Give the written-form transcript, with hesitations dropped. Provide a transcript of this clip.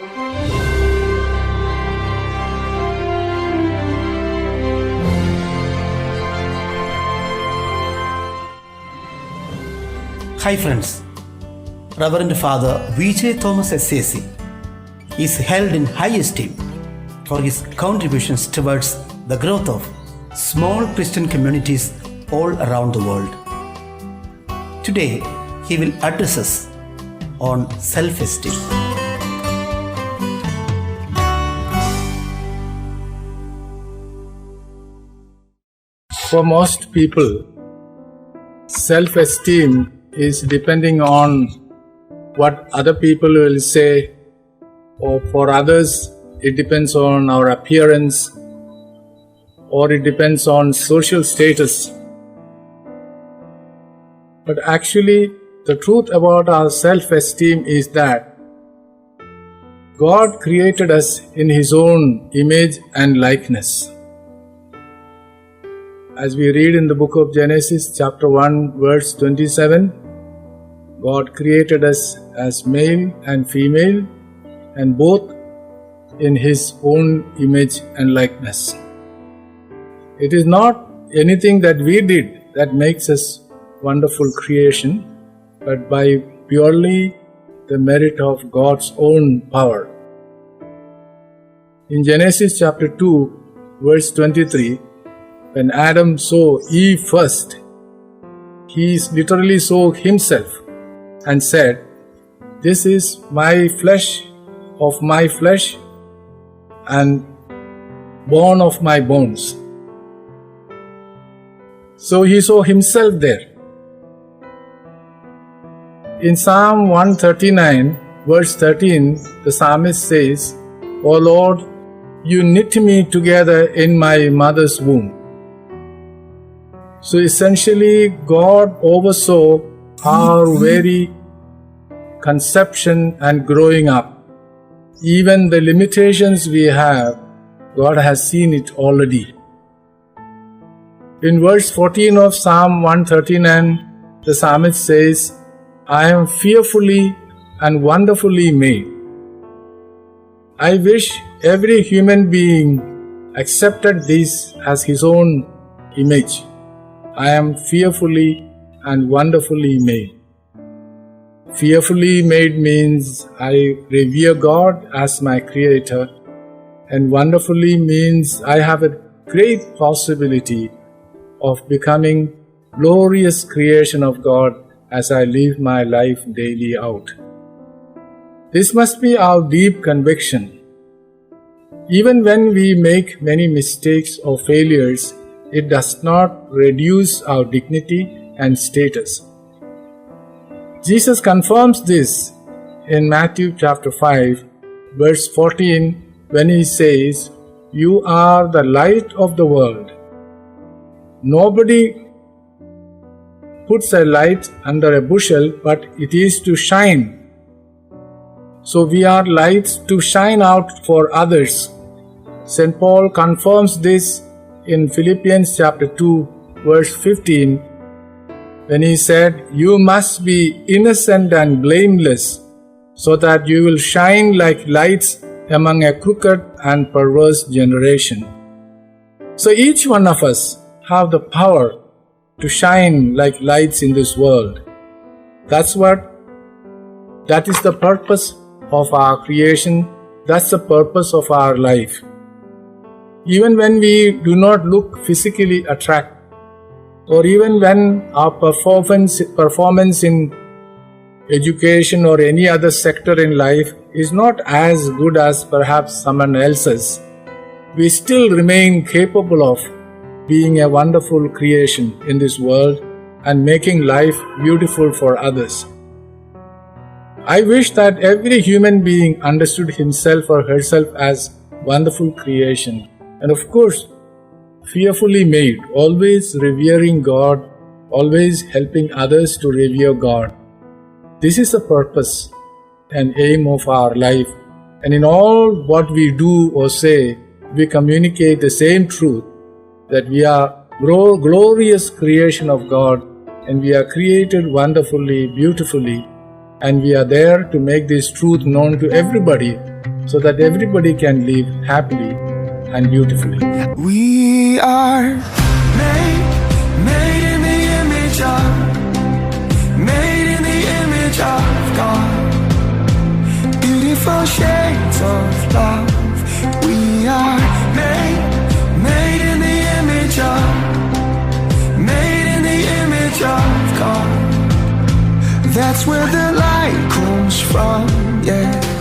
Hi friends, Reverend Father Vijay Thomas SAC is held in high esteem for his contributions towards the growth of small Christian communities all around the world. Today, he will address us on self-esteem. For most people, self-esteem is depending on what other people will say, or for others it depends on our appearance, or it depends on social status. But actually, the truth about our self-esteem is that God created us in His own image and likeness. As we read in the book of Genesis, chapter 1, verse 27, God created us as male and female, and both in His own image and likeness. It is not anything that we did that makes us wonderful creation, but by purely the merit of God's own power. In Genesis chapter 2, verse 23, when Adam saw Eve first, he literally saw himself and said, "This is my flesh of my flesh and bone of my bones." So he saw himself there. In Psalm 139, verse 13, the psalmist says, "O Lord, you knit me together in my mother's womb." So essentially, God oversaw our very conception and growing up. Even the limitations we have, God has seen it already. In verse 14 of Psalm 139, the psalmist says, "I am fearfully and wonderfully made." I wish every human being accepted this as his own image. I am fearfully and wonderfully made. Fearfully made means I revere God as my creator, and wonderfully means I have a great possibility of becoming glorious creation of God as I live my life daily out. This must be our deep conviction. Even when we make many mistakes or failures, it does not reduce our dignity and status. Jesus confirms this in Matthew chapter 5, verse 14, when He says, "You are the light of the world." Nobody puts a light under a bushel, but it is to shine. So we are lights to shine out for others. St. Paul confirms this in Philippians chapter 2, verse 15, when he said, "You must be innocent and blameless, so that you will shine like lights among a crooked and perverse generation." So each one of us have the power to shine like lights in this world. That is the purpose of our creation. That's the purpose of our life. Even when we do not look physically attractive, or even when our performance in education or any other sector in life is not as good as perhaps someone else's, we still remain capable of being a wonderful creation in this world and making life beautiful for others. I wish that every human being understood himself or herself as wonderful creation, and of course, fearfully made, always revering God, always helping others to revere God. This is the purpose and aim of our life, and in all what we do or say, we communicate the same truth, that we are glorious creation of God, and we are created wonderfully, beautifully, and we are there to make this truth known to everybody so that everybody can live happily and beautifully. We are made in the image of God. Beautiful shades of love. We are made in the image of God. That's where the light comes from, yeah.